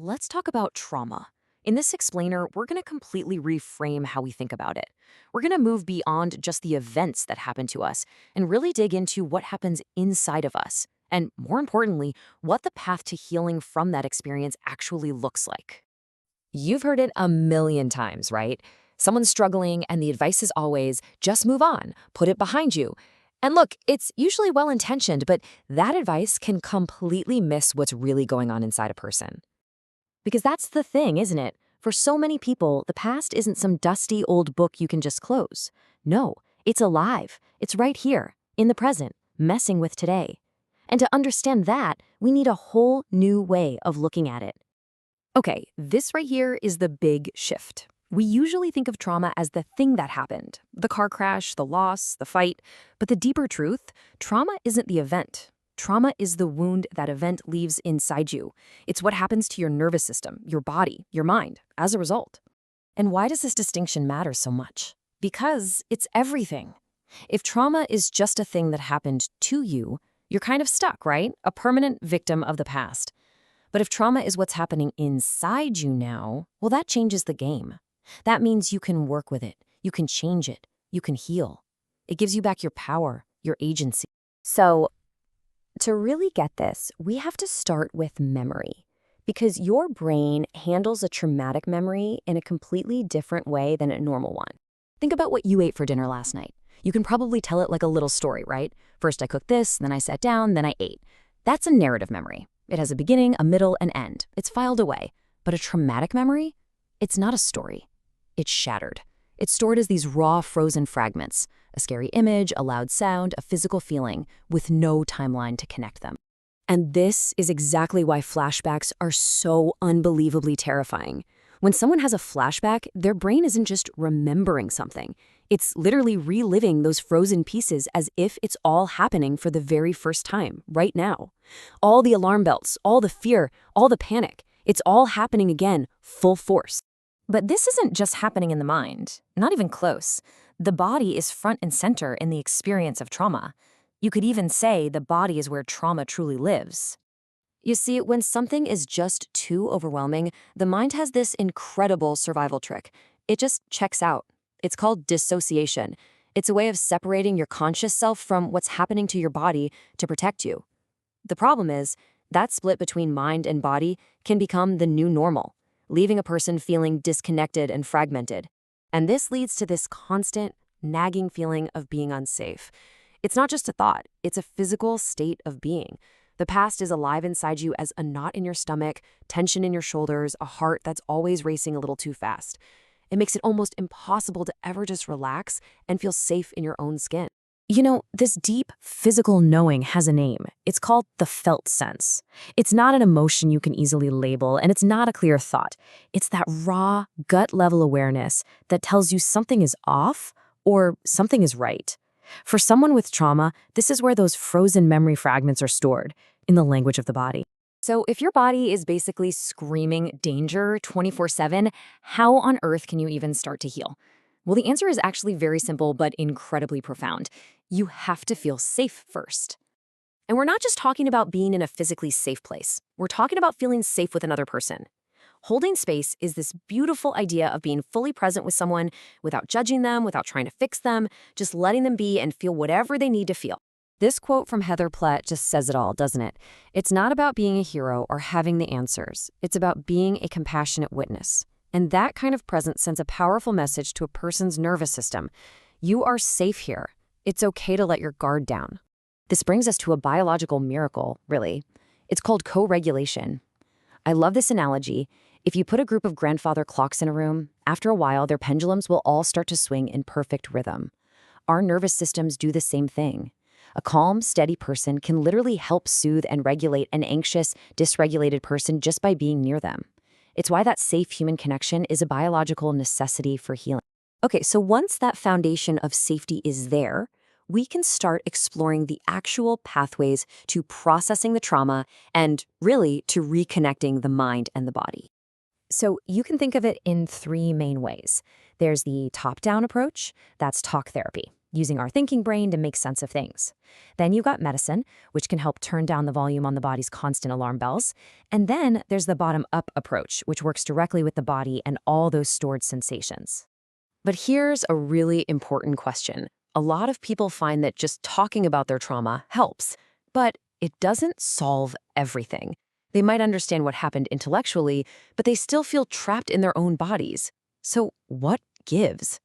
Let's talk about trauma. In this explainer, we're going to completely reframe how we think about it. We're going to move beyond just the events that happen to us and really dig into what happens inside of us. And more importantly, what the path to healing from that experience actually looks like. You've heard it a million times, right? Someone's struggling, and the advice is always just move on, put it behind you. And look, it's usually well intentioned, but that advice can completely miss what's really going on inside a person. Because that's the thing, isn't it? For so many people, the past isn't some dusty old book you can just close. No, it's alive. It's right here, in the present, messing with today. And to understand that, we need a whole new way of looking at it. Okay, this right here is the big shift. We usually think of trauma as the thing that happened, the car crash, the loss, the fight. But the deeper truth, trauma isn't the event. Trauma is the wound that event leaves inside you. It's what happens to your nervous system, your body, your mind, as a result. And why does this distinction matter so much? Because it's everything. If trauma is just a thing that happened to you, you're kind of stuck, right? A permanent victim of the past. But if trauma is what's happening inside you now, well, that changes the game. That means you can work with it, you can change it, you can heal. It gives you back your power, your agency. So, to really get this, we have to start with memory, because your brain handles a traumatic memory in a completely different way than a normal one. Think about what you ate for dinner last night. You can probably tell it like a little story, right? First I cooked this, then I sat down, then I ate. That's a narrative memory. It has a beginning, a middle, an end. It's filed away. But a traumatic memory? It's not a story. It's shattered. It's stored as these raw, frozen fragments. A scary image, a loud sound, a physical feeling, with no timeline to connect them. And this is exactly why flashbacks are so unbelievably terrifying. When someone has a flashback, their brain isn't just remembering something. It's literally reliving those frozen pieces as if it's all happening for the very first time, right now. All the alarm bells, all the fear, all the panic, it's all happening again, full force. But this isn't just happening in the mind, not even close. The body is front and center in the experience of trauma. You could even say the body is where trauma truly lives. You see, when something is just too overwhelming, the mind has this incredible survival trick. It just checks out. It's called dissociation. It's a way of separating your conscious self from what's happening to your body to protect you. The problem is, that split between mind and body can become the new normal, leaving a person feeling disconnected and fragmented. And this leads to this constant, nagging feeling of being unsafe. It's not just a thought, it's a physical state of being. The past is alive inside you as a knot in your stomach, tension in your shoulders, a heart that's always racing a little too fast. It makes it almost impossible to ever just relax and feel safe in your own skin. You know, this deep physical knowing has a name. It's called the felt sense. It's not an emotion you can easily label, and it's not a clear thought. It's that raw, gut-level awareness that tells you something is off or something is right. For someone with trauma, this is where those frozen memory fragments are stored, in the language of the body. So if your body is basically screaming danger 24/7, how on earth can you even start to heal? Well, the answer is actually very simple but incredibly profound. You have to feel safe first. And we're not just talking about being in a physically safe place. We're talking about feeling safe with another person. Holding space is this beautiful idea of being fully present with someone without judging them, without trying to fix them, just letting them be and feel whatever they need to feel. This quote from Heather Plett just says it all, doesn't it? It's not about being a hero or having the answers. It's about being a compassionate witness. And that kind of presence sends a powerful message to a person's nervous system. You are safe here. It's okay to let your guard down. This brings us to a biological miracle, really. It's called co-regulation. I love this analogy. If you put a group of grandfather clocks in a room, after a while their pendulums will all start to swing in perfect rhythm. Our nervous systems do the same thing. A calm, steady person can literally help soothe and regulate an anxious, dysregulated person just by being near them. It's why that safe human connection is a biological necessity for healing. Okay, so once that foundation of safety is there, we can start exploring the actual pathways to processing the trauma and really to reconnecting the mind and the body. So you can think of it in three main ways. There's the top-down approach, that's talk therapy. using our thinking brain to make sense of things. Then you got medicine, which can help turn down the volume on the body's constant alarm bells. And then there's the bottom-up approach, which works directly with the body and all those stored sensations. But here's a really important question. A lot of people find that just talking about their trauma helps, but it doesn't solve everything. They might understand what happened intellectually, but they still feel trapped in their own bodies. So what gives?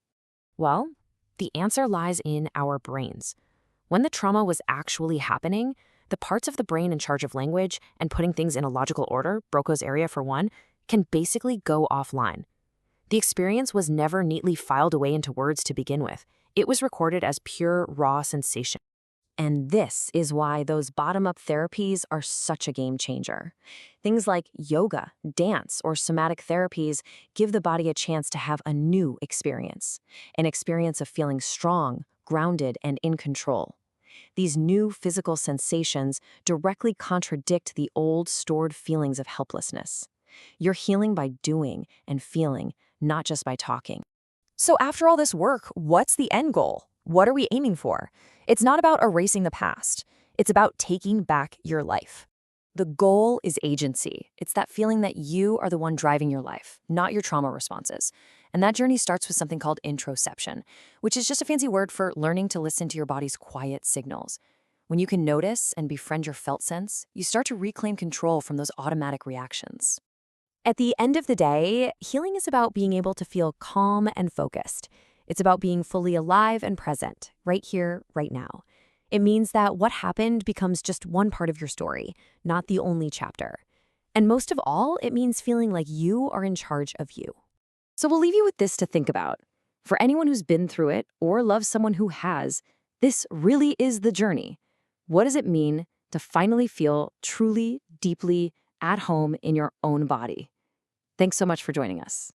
Well, the answer lies in our brains. When the trauma was actually happening, the parts of the brain in charge of language and putting things in a logical order, Broca's area for one, can basically go offline. The experience was never neatly filed away into words to begin with. It was recorded as pure, raw sensation. And this is why those bottom-up therapies are such a game changer. Things like yoga, dance, or somatic therapies give the body a chance to have a new experience, an experience of feeling strong, grounded, and in control. These new physical sensations directly contradict the old stored feelings of helplessness. You're healing by doing and feeling, not just by talking. So after all this work, what's the end goal? What are we aiming for? It's not about erasing the past. It's about taking back your life. The goal is agency. It's that feeling that you are the one driving your life, not your trauma responses. And that journey starts with something called introception, which is just a fancy word for learning to listen to your body's quiet signals. When you can notice and befriend your felt sense, you start to reclaim control from those automatic reactions. At the end of the day, healing is about being able to feel calm and focused. It's about being fully alive and present, right here, right now. It means that what happened becomes just one part of your story, not the only chapter. And most of all, it means feeling like you are in charge of you. So we'll leave you with this to think about. For anyone who's been through it or loves someone who has, this really is the journey. What does it mean to finally feel truly, deeply at home in your own body? Thanks so much for joining us.